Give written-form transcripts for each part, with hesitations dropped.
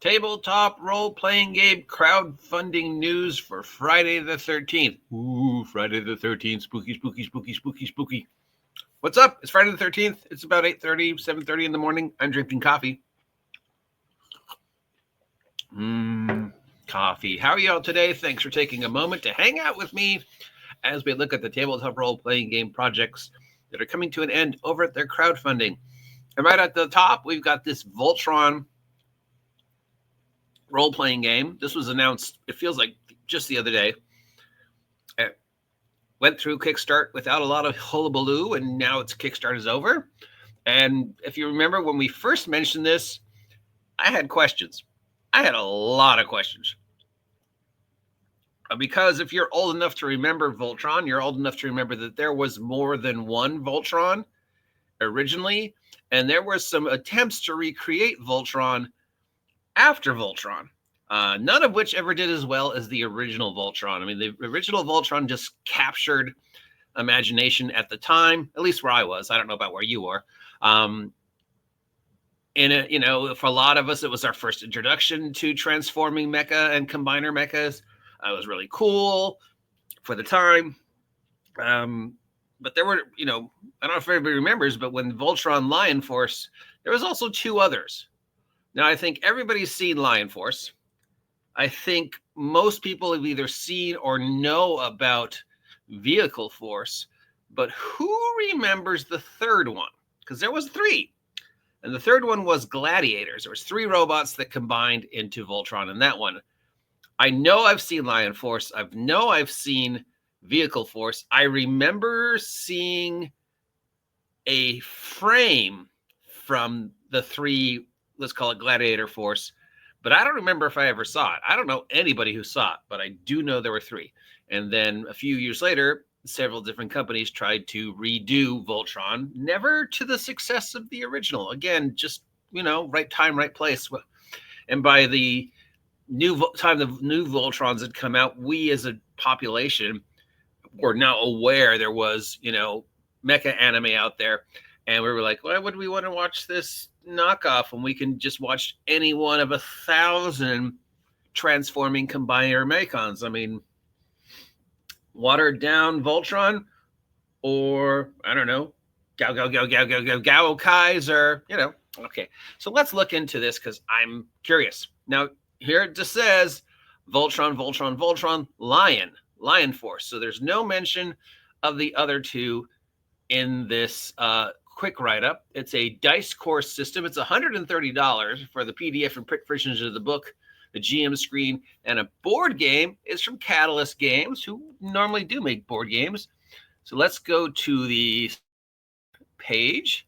Tabletop role-playing game crowdfunding news for Friday the 13th. Ooh, Friday the 13th. Spooky, spooky, spooky, spooky, spooky. What's up? It's Friday the 13th. It's about 8:30, 7:30 in the morning. I'm drinking coffee. Coffee. How are you all today? Thanks for taking a moment to hang out with me as we look at the tabletop role-playing game projects that are coming to an end over at their crowdfunding. And right at the top, we've got this Voltron role-playing game. This was announced, it feels like just the other day. It went through Kickstart without a lot of hullabaloo, and now its Kickstart is over. And if you remember when we first mentioned this, I had questions. I had a lot of questions. Because if you're old enough to remember Voltron, you're old enough to remember that there was more than one Voltron originally, and there were some attempts to recreate Voltron after Voltron, none of which ever did as well as the original Voltron. I mean, the original Voltron just captured imagination at the time, at least where I was. I don't know about where you were. And it, for a lot of us, it was our first introduction to transforming mecha and combiner mechas. It was really cool for the time. But there were, I don't know if everybody remembers, but when Voltron Lion Force, there was also two others. Now, I think everybody's seen Lion Force. I think most people have either seen or know about Vehicle Force, but who remembers the third one? Because there was three. And the third one was Gladiators. There was three robots that combined into Voltron in that one. I know I've seen Lion Force. I've seen Vehicle Force. I remember seeing a frame from the three, let's call it Gladiator Force, but I don't remember if I ever saw it. I don't know anybody who saw it, but I do know there were three. And then a few years later, several different companies tried to redo Voltron, never to the success of the original. Again, just, right time, right place. And by the time the new Voltrons had come out, we as a population were now aware there was, mecha anime out there. And we were like, why would we want to watch this knockoff when we can just watch any one of 1,000 transforming combiner mechans? I mean, watered down Voltron, or I don't know, Gao Kaiser, Okay, so let's look into this because I'm curious. Now, here it just says Voltron, Lion Force. So there's no mention of the other two in this quick write-up. It's a dice course system. It's $130 for the PDF and print versions of the book, the GM screen, and a board game is from Catalyst Games, who normally do make board games. So let's go to the page.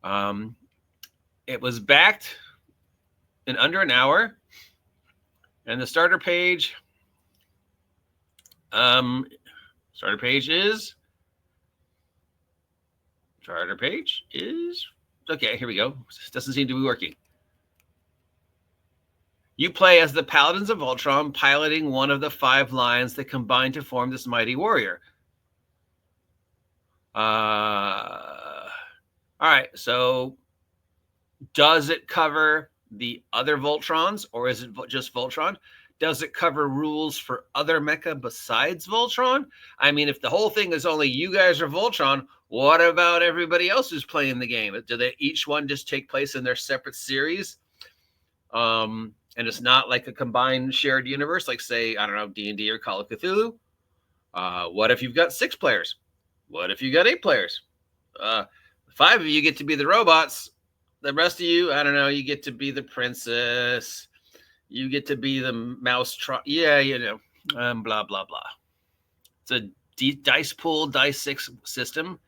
It was backed in under an hour. And the starter page, okay, here we go. This doesn't seem to be working. You play as the Paladins of Voltron, piloting one of the 5 lions that combine to form this mighty warrior. All right, so does it cover the other Voltrons, or is it just Voltron? Does it cover rules for other mecha besides Voltron? I mean, if the whole thing is only you guys are Voltron, what about everybody else who's playing the game? Do they each one just take place in their separate series? And it's not like a combined shared universe, like, say, I don't know, D&D or Call of Cthulhu? What if you've got 6 players? What if you got 8 players? 5 of you get to be the robots. The rest of you, I don't know, you get to be the princess. You get to be the mouse. Blah, blah, blah. It's a dice pool, dice 6 system.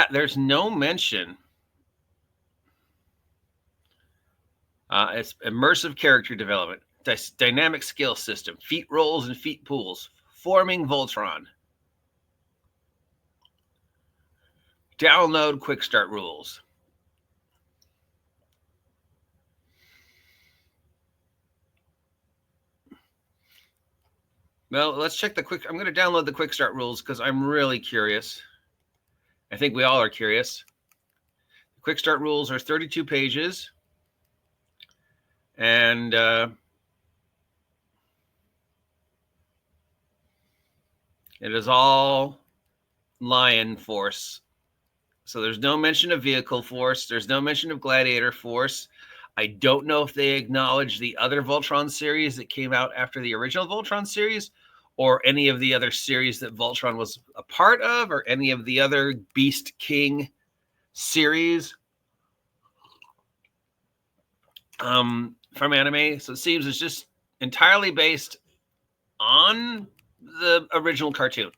There's no mention. It's immersive character development, dynamic skill system, feat rolls and feat pools, forming Voltron. Download quick start rules. Well, let's check the quick. I'm going to download the quick start rules because I'm really curious. I think we all are curious. The quick start rules are 32 pages. And it is all Lion Force. So there's no mention of Vehicle Force. There's no mention of Gladiator Force. I don't know if they acknowledge the other Voltron series that came out after the original Voltron series, or any of the other series that Voltron was a part of, or any of the other Beast King series from anime. So it seems it's just entirely based on the original cartoon,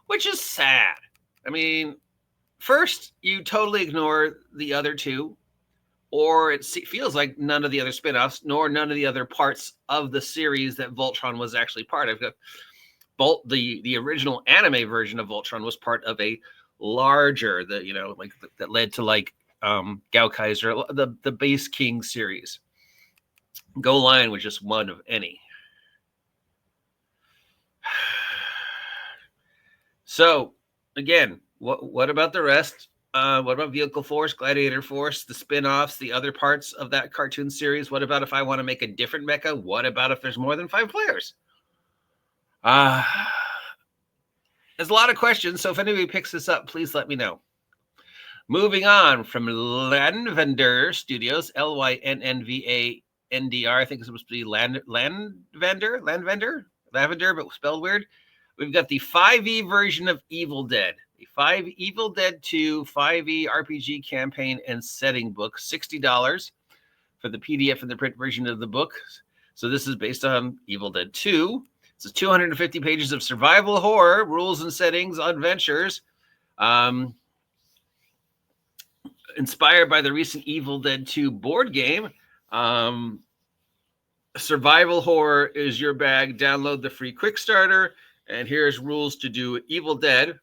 which is sad. I mean, first, you totally ignore the other two, or it feels like none of the other spin-offs, nor none of the other parts of the series that Voltron was actually part of. The original anime version of Voltron was part of a larger, that led to like Gaokaiser, the Base King series. Go Lion was just one of any. So again, what about the rest? What about Vehicle Force, Gladiator Force, the spin-offs, the other parts of that cartoon series? What about if I want to make a different mecha? What about if there's more than 5 players? There's a lot of questions, so if anybody picks this up, please let me know. Moving on from Landvender Studios, Lynnvandr. I think it's supposed to be Landvender, but spelled weird. We've got the 5e version of Evil Dead. The Evil Dead 2 5e RPG campaign and setting book, $60 for the PDF and the print version of the book. So this is based on Evil Dead 2. It's 250 pages of survival horror, rules and settings, adventures. Inspired by the recent Evil Dead 2 board game. Survival horror is your bag. Download the free quick starter. And here's rules to do Evil Dead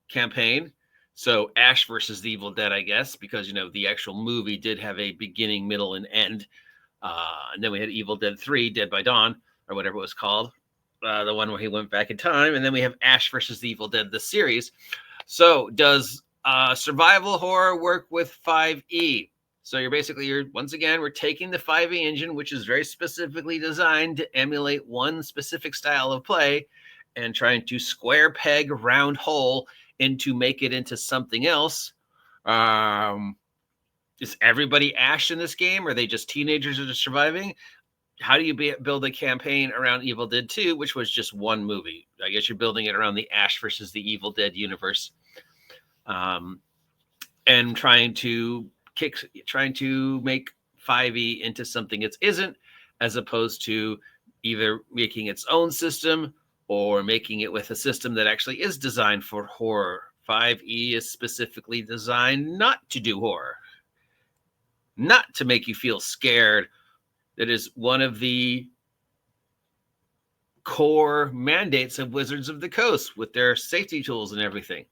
campaign. So Ash versus the Evil Dead, I guess, because, the actual movie did have a beginning, middle, and end. And then we had Evil Dead 3, Dead by Dawn, or whatever it was called. The one where he went back in time. And then we have Ash versus the Evil Dead, the series. So does survival horror work with 5e? So once again, we're taking the 5e engine, which is very specifically designed to emulate one specific style of play, and trying to square peg round hole make it into something else. Is everybody Ash in this game? Are they just teenagers that are surviving? How do you build a campaign around Evil Dead 2, which was just one movie? I guess you're building it around the Ash versus the Evil Dead universe. And trying to make 5e into something it isn't, as opposed to either making its own system or making it with a system that actually is designed for horror. 5e is specifically designed not to do horror, not to make you feel scared. That is one of the core mandates of Wizards of the Coast with their safety tools and everything.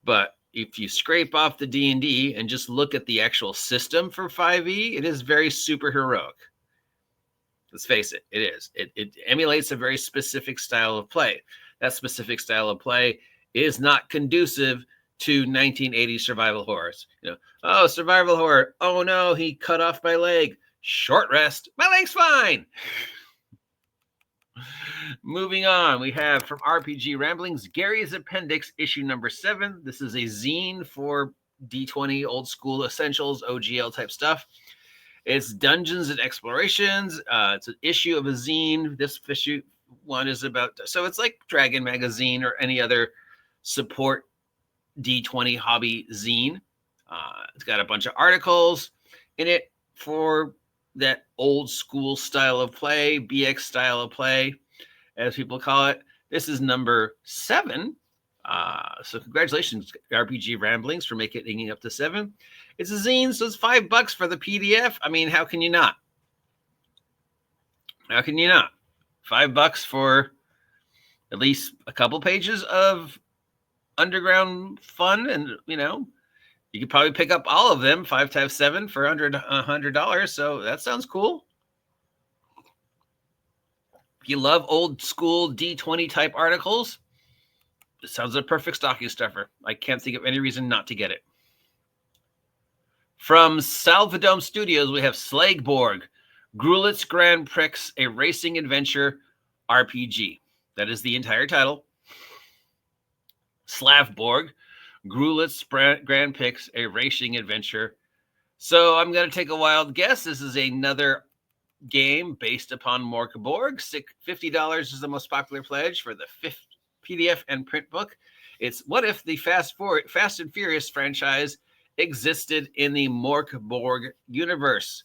But if you scrape off the D&D and just look at the actual system for 5e, it is very superheroic. Let's face it, it is. It emulates a very specific style of play. That specific style of play is not conducive to 1980s survival horrors. Survival horror. Oh no, he cut off my leg. Short rest. My leg's fine. Moving on, we have from RPG Ramblings, Gary's Appendix, issue number 7. This is a zine for D20, old school essentials, OGL type stuff. It's Dungeons and Explorations. It's an issue of a zine. This issue one is about, so it's like Dragon Magazine or any other support D20 hobby zine. It's got a bunch of articles in it for that old school style of play, BX style of play, as people call it. This is number 7. So congratulations, RPG Ramblings, for making it up to 7. It's a zine, so it's $5 for the PDF. I mean, how can you not? How can you not? $5 for at least a couple pages of underground fun, and you could probably pick up all of them, 5 times 7 for $100. So that sounds cool. If you love old school D20 type articles, This sounds like a perfect stocking stuffer. I can't think of any reason not to get it. From Salvadome Studios, we have Slagborg, Grulitz Grand Prix, a racing adventure RPG. That is the entire title. Slavborg, Grulitz Grand Prix, a racing adventure. So I'm going to take a wild guess. This is another game based upon Morkborg. $50 is the most popular pledge for the PDF and print book. It's what if the Fast and Furious franchise existed in the Morkborg universe.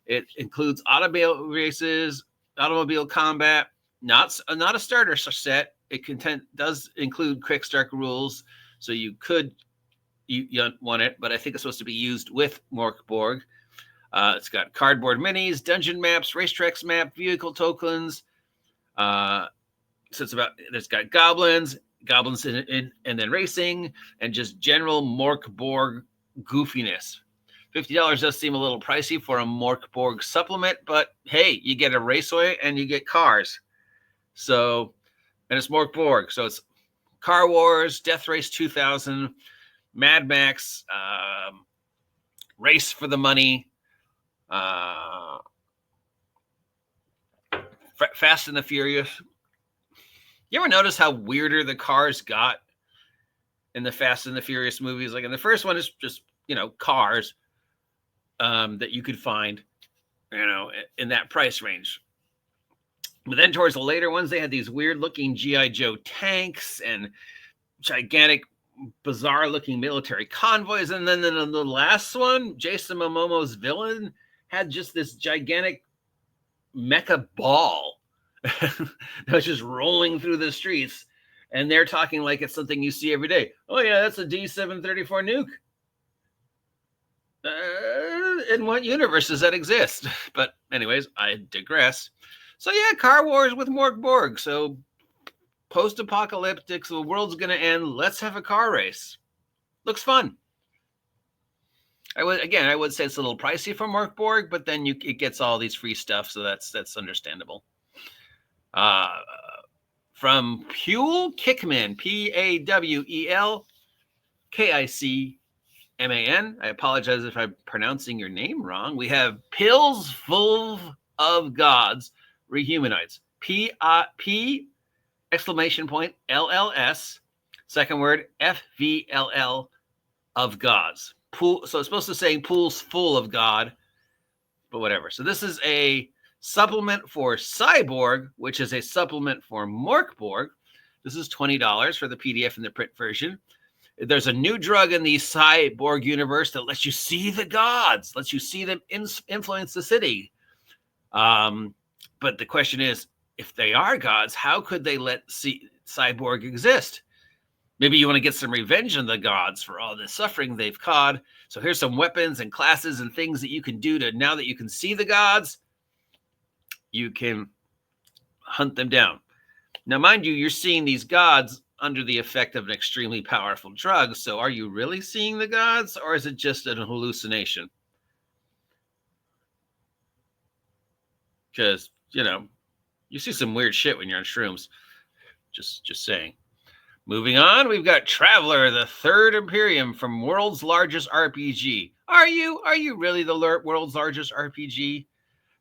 It includes automobile races, automobile combat, not a starter set. It does include quick start rules, so you could you want it, but I think it's supposed to be used with Morkborg. It's got cardboard minis, dungeon maps, racetracks map, vehicle tokens. So it's got goblins and then racing, and just general Morkborg goofiness. $50 does seem a little pricey for a Morkborg supplement, but hey, you get a raceway and you get cars. So, and it's Morkborg, so it's Car Wars, Death Race 2000, Mad Max, Race for the Money, Fast and the Furious. You ever notice how weirder the cars got in the Fast and the Furious movies? Like in the first one, it's just, cars that you could find, in that price range. But then towards the later ones, they had these weird looking G.I. Joe tanks and gigantic, bizarre looking military convoys. And then in the last one, Jason Momoa's villain had just this gigantic mecha ball that was just rolling through the streets. And they're talking like it's something you see every day. Oh, yeah, that's a D-734 nuke. In what universe does that exist? But anyways, I digress. So yeah, Car Wars with Morkborg. So post-apocalyptic, so the world's going to end. Let's have a car race. Looks fun. I would say it's a little pricey for Morkborg, but then it gets all these free stuff, so that's understandable. From Pewel Kickman, Pawel Kicman. I apologize if I'm pronouncing your name wrong. We have Pills Full of Gods, Rehumanites. P exclamation point LLS, second word FVLL of gods. Pool. So it's supposed to say pools full of God, but whatever. So this is a supplement for Cyborg, which is a supplement for Morkborg. This is $20 for the PDF and the print version. There's a new drug in the Cyborg universe that lets you see the gods, lets you see them influence the city. But the question is, if they are gods, how could they let Cyborg exist? Maybe you want to get some revenge on the gods for all the suffering they've caused. So here's some weapons and classes and things that you can do to, now that you can see the gods, you can hunt them down. Now, mind you, you're seeing these gods under the effect of an extremely powerful drug. So are you really seeing the gods, or is it just an hallucination? Because, you see some weird shit when you're on shrooms. Just saying. Moving on, we've got Traveler, the Third Imperium from World's Largest RPG. Are you really the world's largest RPG?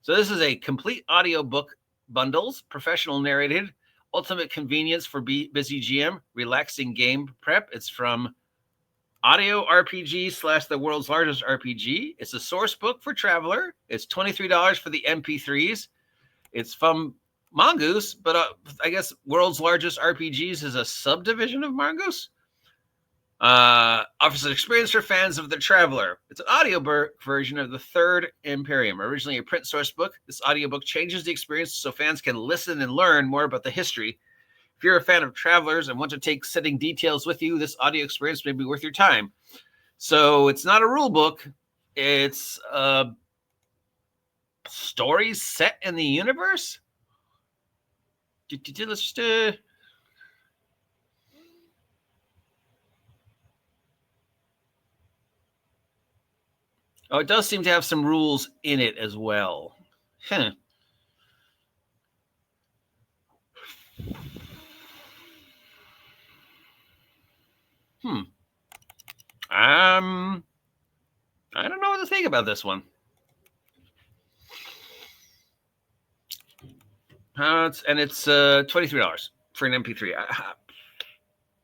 So this is a complete audiobook bundles, professional narrated, ultimate convenience for busy GM, relaxing game prep. It's from Audio RPG / the World's Largest RPG. It's a source book for Traveler. It's $23 for the MP3s. It's from Mongoose, but I guess World's Largest RPGs is a subdivision of Mongoose. Offers an experience for fans of The Traveler. It's an audio version of the Third Imperium. Originally a print source book, this audiobook changes the experience so fans can listen and learn more about the history. If you're a fan of Travelers and want to take setting details with you, this audio experience may be worth your time. So it's not a rule book. It's stories set in the universe. Let's just oh, it does seem to have some rules in it as well. Huh. I don't know what to think about this one. It's $23 for an MP3.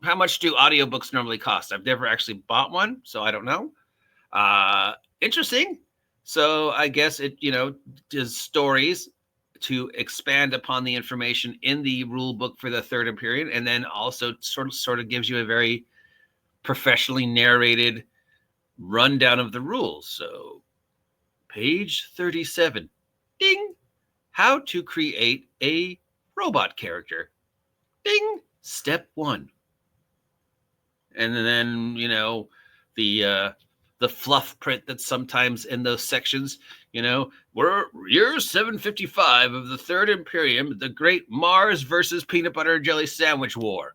How much do audiobooks normally cost? I've never actually bought one, so I don't know. Interesting. So I guess it, does stories to expand upon the information in the rule book for the Third Imperium, and then also sort of gives you a very professionally narrated rundown of the rules. So page 37, ding, how to create a robot character, ding, step 1. And then, the fluff print that's sometimes in those sections, we're year 755 of the Third Imperium, the Great Mars versus Peanut Butter and Jelly Sandwich War.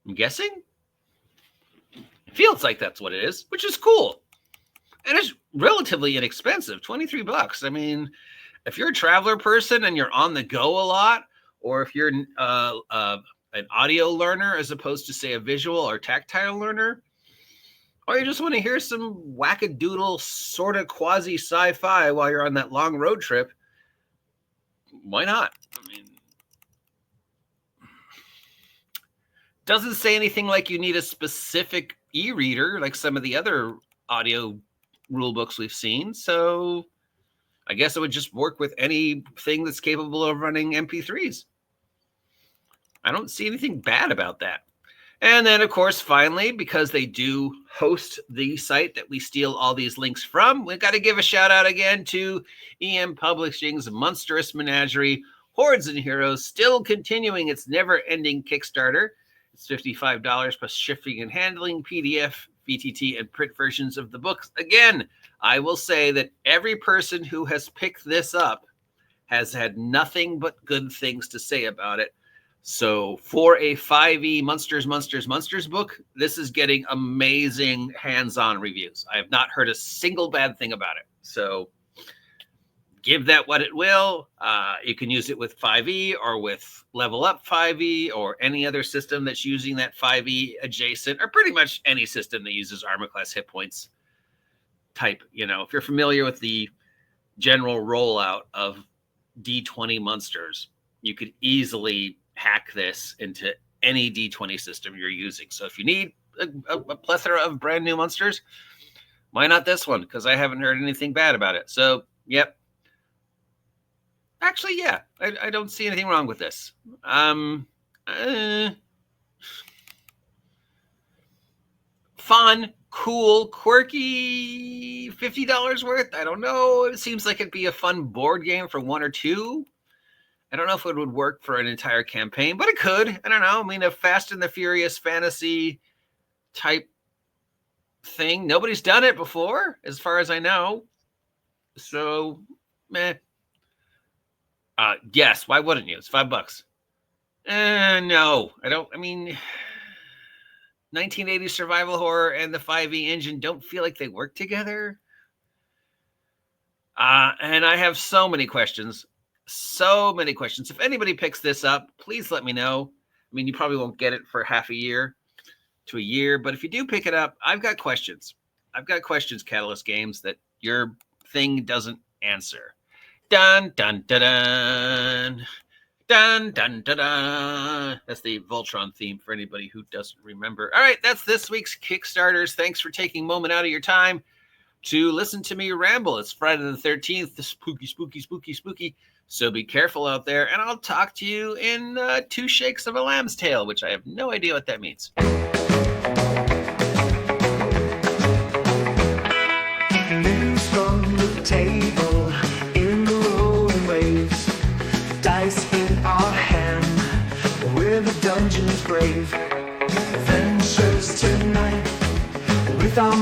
I'm guessing? It feels like that's what it is, which is cool. And it's relatively inexpensive, $23. I mean, if you're a traveler person and you're on the go a lot, or if you're an audio learner as opposed to, say, a visual or tactile learner, or you just want to hear some wackadoodle sort of quasi sci-fi while you're on that long road trip, why not? I mean, doesn't say anything like you need a specific e-reader like some of the other audio rule books we've seen, so I guess it would just work with anything that's capable of running MP3s. I don't see anything bad about that. And then, of course, finally, because they do host the site that we steal all these links from, we've got to give a shout out again to EM Publishing's monstrous menagerie, Hordes and Heroes, still continuing its never-ending Kickstarter. It's $55 plus shipping and handling, PDF, VTT, and print versions of the books. Again, I will say that every person who has picked this up has had nothing but good things to say about it. So for a 5e Monsters book, this is getting amazing hands-on reviews. I have not heard a single bad thing about it. So give that what it will. You can use it with 5e or with Level Up 5e or any other system that's using that 5e adjacent, or pretty much any system that uses armor class hit points type. If you're familiar with the general rollout of D20 monsters, you could easily hack this into any D20 system you're using. So if you need a plethora of brand new monsters, why not this one? Because I haven't heard anything bad about it. So, yep. Actually, yeah, I don't see anything wrong with this. Fun, cool, quirky, $50 worth. I don't know. It seems like it'd be a fun board game for one or two. I don't know if it would work for an entire campaign, but it could. I don't know. I mean, a Fast and the Furious fantasy type thing. Nobody's done it before, as far as I know. So, meh. Yes, why wouldn't you? It's $5. No, I don't. I mean, 1980s survival horror and the 5e engine don't feel like they work together. And I have so many questions. If anybody picks this up, please let me know. I mean, you probably won't get it for half a year to a year, but if you do pick it up, I've got questions. Catalyst Games, that your thing doesn't answer. Dun, dun, dun, dun. Dun, dun, dun, dun. That's the Voltron theme for anybody who doesn't remember. All right, that's this week's Kickstarters. Thanks for taking a moment out of your time to listen to me ramble. It's Friday the 13th, the spooky. So be careful out there, and I'll talk to you in 2 shakes of a lamb's tail, which I have no idea what that means. News from the table in the rolling waves, dice in our hand, we're the dungeon's brave. Adventures tonight with our